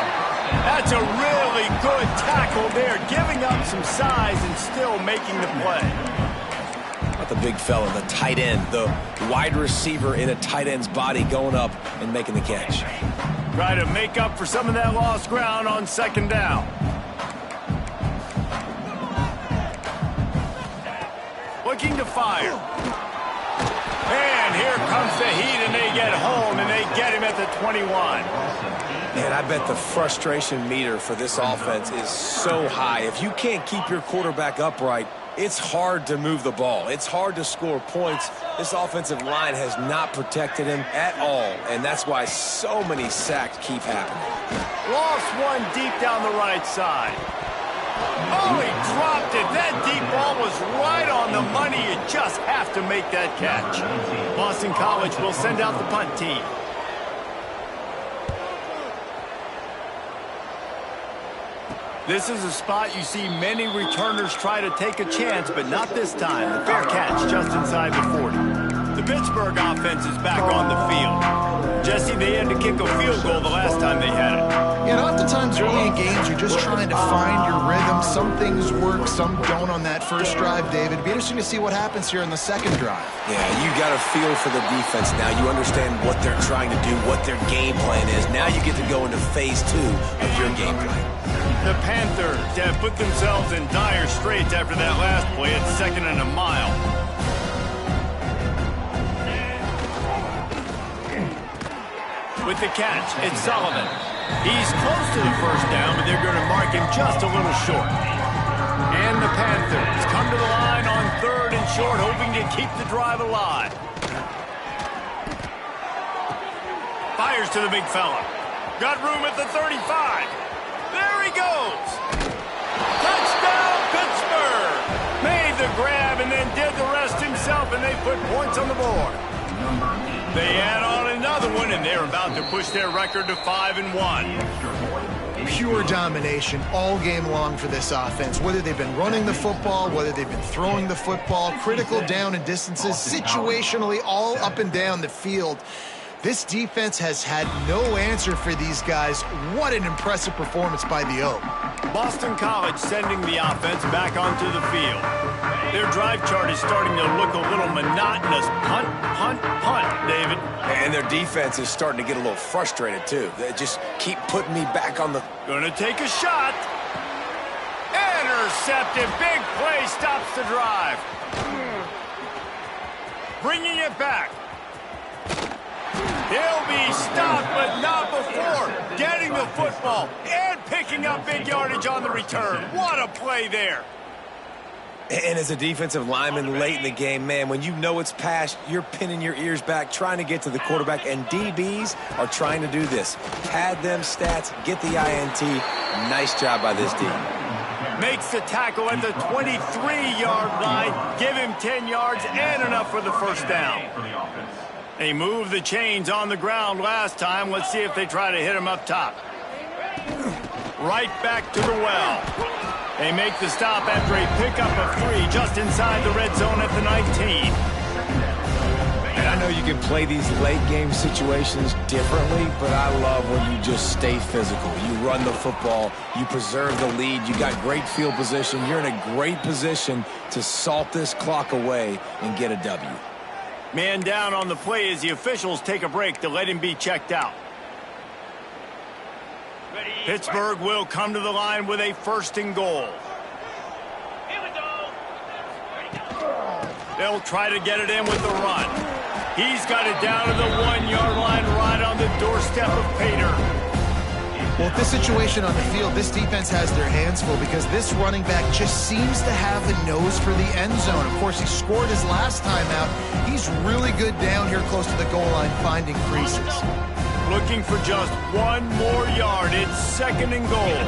That's a really good tackle there, giving up some size and still making the play. Not the big fella, the tight end, the wide receiver in a tight end's body going up and making the catch. Try to make up for some of that lost ground on second down. Looking to fire. And here comes the heat, and they get home, and they get him at the 21. Man, I bet the frustration meter for this offense is so high. If you can't keep your quarterback upright, it's hard to move the ball. It's hard to score points. This offensive line has not protected him at all, and that's why so many sacks keep happening. Lost one deep down the right side. Oh, he dropped it. That deep ball was right on the money. You just have to make that catch. Boston College will send out the punt team. This is a spot you see many returners try to take a chance, but not this time. The fair catch just inside the 40. The Pittsburgh offense is back on the field. Jesse, they had to kick a field goal the last time they had it. Yeah, and oftentimes early in games, you're just trying to find your rhythm. Some things work, some don't on that first drive, David. It'd be interesting to see what happens here in the second drive. Yeah, you got a feel for the defense now. You understand what they're trying to do, what their game plan is. Now you get to go into phase 2 of your game plan. The Panthers have put themselves in dire straits after that last play at 2nd and a mile. With the catch, it's Sullivan. He's close to the first down, but they're going to mark him just a little short. And the Panthers come to the line on 3rd and short, hoping to keep the drive alive. Fires to the big fella. Got room at the 35. There he goes. Touchdown, Pittsburgh. Made the grab and then did the rest himself, and they put points on the board. They add on another one, and they're about to push their record to 5-1. Pure domination all game long for this offense. Whether they've been running the football, whether they've been throwing the football, critical down and distances, situationally all up and down the field. This defense has had no answer for these guys. What an impressive performance by the O. Boston College sending the offense back onto the field. Their drive chart is starting to look a little monotonous. Punt, punt, punt, David. And their defense is starting to get a little frustrated, too. They just keep putting me back on the... Gonna take a shot. Intercepted. Big play stops the drive. Bringing it back. He'll be stopped, but not before getting the football and picking up big yardage on the return. What a play there. And as a defensive lineman late in the game, man, when you know it's past, you're pinning your ears back, trying to get to the quarterback, and DBs are trying to do this. Pad them stats, get the INT. Nice job by this D. Makes the tackle at the 23-yard line. Give him 10 yards and enough for the first down. They moved the chains on the ground last time. Let's see if they try to hit him up top. Right back to the well. They make the stop after a pickup of 3 just inside the red zone at the 19. And I know you can play these late game situations differently, but I love when you just stay physical. You run the football, you preserve the lead, you got great field position. You're in a great position to salt this clock away and get a W. Man down on the play as the officials take a break to let him be checked out. Pittsburgh will come to the line with a 1st and goal. Here we go. They'll try to get it in with the run. He's got it down to the 1-yard line right on the doorstep of Pater. Well, with this situation on the field, this defense has their hands full because this running back just seems to have a nose for the end zone. Of course, he scored his last time out. He's really good down here close to the goal line finding creases. Looking for just 1 more yard. It's 2nd and goal.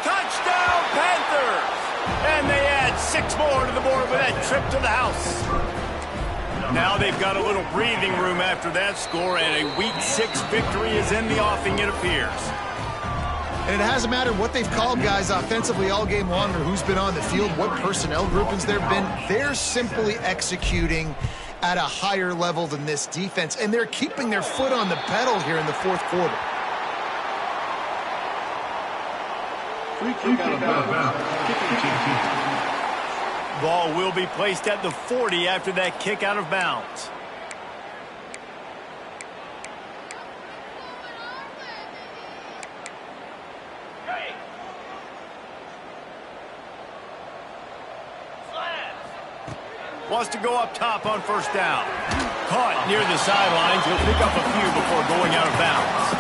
Touchdown, Panthers! And they add 6 more to the board with that trip to the house. Now they've got a little breathing room after that score, and a Week 6 victory is in the offing, it appears. And it hasn't mattered what they've called guys offensively all game long or who's been on the field, what personnel groupings there have been. They're simply executing at a higher level than this defense, and they're keeping their foot on the pedal here in the 4th quarter. Free kick out of bounds. Ball will be placed at the 40 after that kick out of bounds. Wants to go up top on 1st down. Caught near the sidelines. He'll pick up a few before going out of bounds.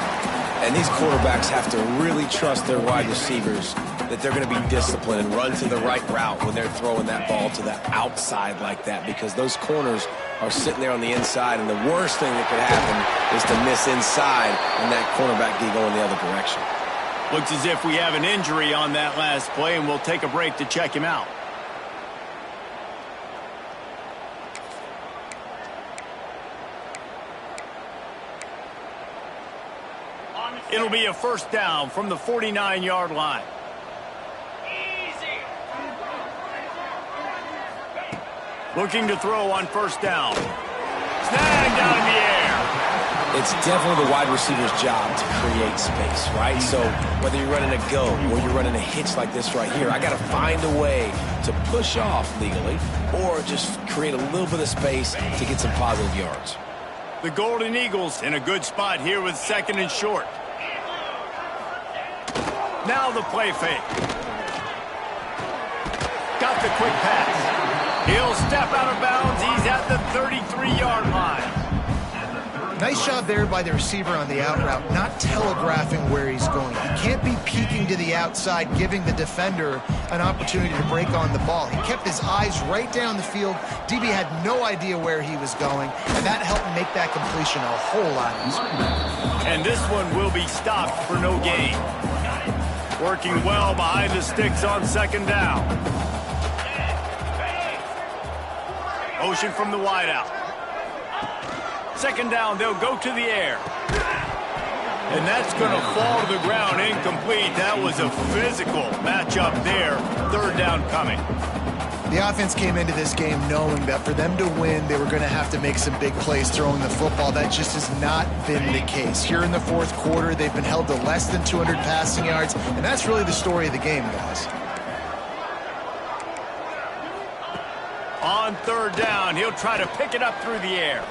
And these quarterbacks have to really trust their wide receivers that they're going to be disciplined and run to the right route when they're throwing that ball to the outside like that, because those corners are sitting there on the inside, and the worst thing that could happen is to miss inside and that cornerback get going the other direction. Looks as if we have an injury on that last play, and we'll take a break to check him out. It'll be a 1st down from the 49-yard line. Easy. Looking to throw on 1st down. Snagged out in the air. It's definitely the wide receiver's job to create space, right? So whether you're running a go or you're running a hitch like this right here, I got to find a way to push off legally or just create a little bit of space to get some positive yards. The Golden Eagles in a good spot here with 2nd and short. Now the play fake. Got the quick pass. He'll step out of bounds. He's at the 33-yard line. Nice job there by the receiver on the out route, not telegraphing where he's going. He can't be peeking to the outside, giving the defender an opportunity to break on the ball. He kept his eyes right down the field. DB had no idea where he was going, and that helped make that completion a whole lot easier. And this one will be stopped for no gain. Working well behind the sticks on 2nd down. Motion from the wideout. 2nd down, they'll go to the air. And that's going to fall to the ground incomplete. That was a physical matchup there. 3rd down coming. The offense came into this game knowing that for them to win, they were going to have to make some big plays throwing the football. That just has not been the case. Here in the fourth quarter, they've been held to less than 200 passing yards, and that's really the story of the game, guys. On third down, he'll try to pick it up through the air.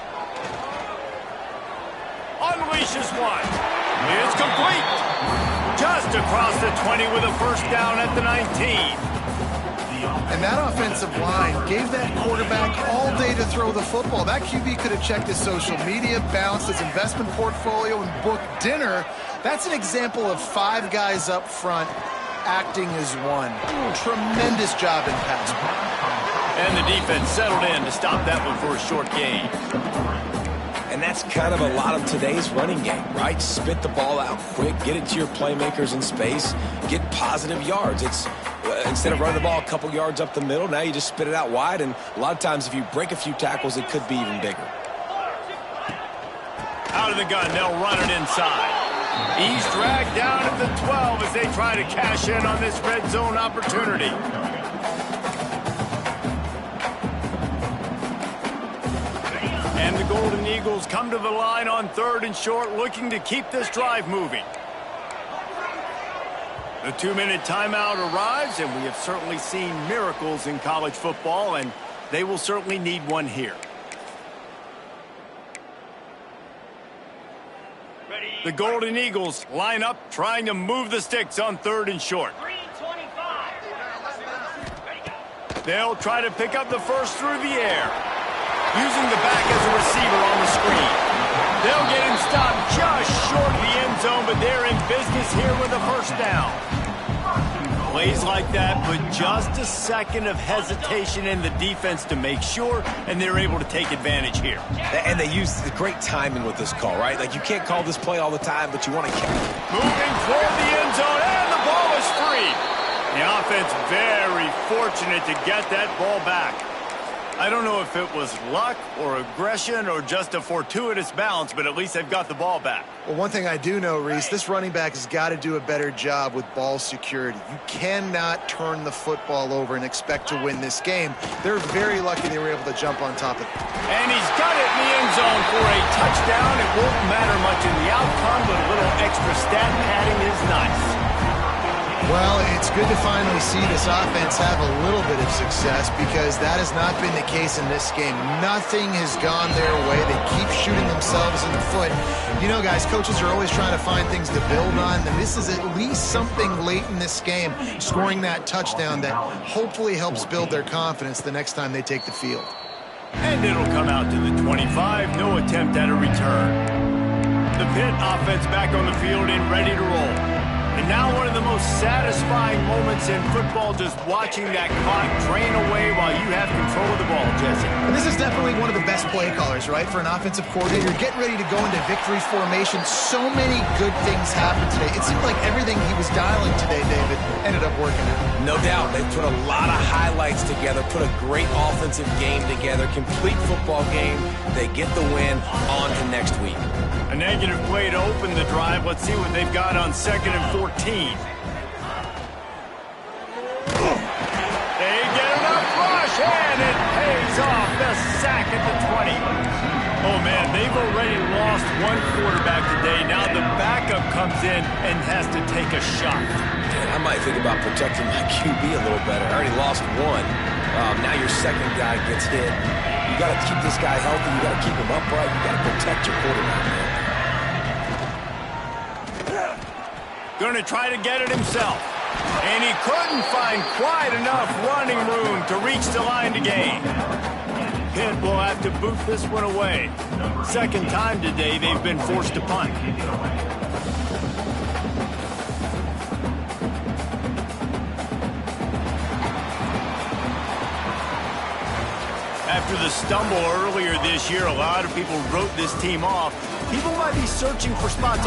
Unleashes one. It's complete. Just across the 20 with a first down at the 19. And that offensive line gave that quarterback all day to throw the football. That QB could have checked his social media, balanced his investment portfolio, and booked dinner. That's an example of 5 guys up front acting as one. Tremendous job in pass play. And the defense settled in to stop that one for a short gain. And that's kind of a lot of today's running game, right? Spit the ball out quick, get it to your playmakers in space, get positive yards. It's instead of running the ball a couple yards up the middle, now you just spit it out wide, and a lot of times if you break a few tackles, it could be even bigger. Out of the gun, they'll run it inside. He's dragged down at the 12 as they try to cash in on this red zone opportunity. And the Golden Eagles come to the line on third and short, looking to keep this drive moving. The 2-minute timeout arrives, and we have certainly seen miracles in college football, and they will certainly need one here. The Golden Eagles line up, trying to move the sticks on third and short. They'll try to pick up the first through the air, using the back as a receiver on the screen. They'll get him stopped just short of the end zone, but they're in business here with a first down. Plays like that put just a second of hesitation in the defense to make sure, and they're able to take advantage here. And they use the great timing with this call, right? Like, you can't call this play all the time, but you want to catch it. Moving toward the end zone, and the ball is free. The offense very fortunate to get that ball back. I don't know if it was luck or aggression or just a fortuitous bounce, but at least they've got the ball back. Well, one thing I do know, Reese, this running back has got to do a better job with ball security. You cannot turn the football over and expect to win this game. They're very lucky they were able to jump on top of it. And he's got it in the end zone for a touchdown. It won't matter much in the outcome, but a little extra stat padding is nice. Well, it's good to finally see this offense have a little bit of success, because that has not been the case in this game. Nothing has gone their way. They keep shooting themselves in the foot. You know, guys, coaches are always trying to find things to build on, and this is at least something late in this game, scoring that touchdown that hopefully helps build their confidence the next time they take the field. And it'll come out to the 25. No attempt at a return. The Pitt offense back on the field and ready to roll. And now one of the most satisfying moments in football, just watching that clock drain away while you have control of the ball, Jesse. And this is definitely one of the best play callers, right, for an offensive coordinator. You're getting ready to go into victory formation. So many good things happened today. It seemed like everything he was dialing today, David, ended up working out. No doubt. They put a lot of highlights together, put a great offensive game together, complete football game. They get the win. On to next week. A negative play to open the drive. Let's see what they've got on 2nd and 14. They get enough rush, and it pays off. The sack at the 20. Oh, man, they've already lost one quarterback today. Now the backup comes in and has to take a shot. Man, I might think about protecting my QB a little better. I already lost one. Now your second guy gets hit. You got to keep this guy healthy. You got to keep him upright. You got to protect your quarterback, man. Going to try to get it himself. And he couldn't find quite enough running room to reach the line to gain. Pitt will have to boot this one away. Second time today they've been forced to punt. After the stumble earlier this year, a lot of people wrote this team off. People might be searching for spots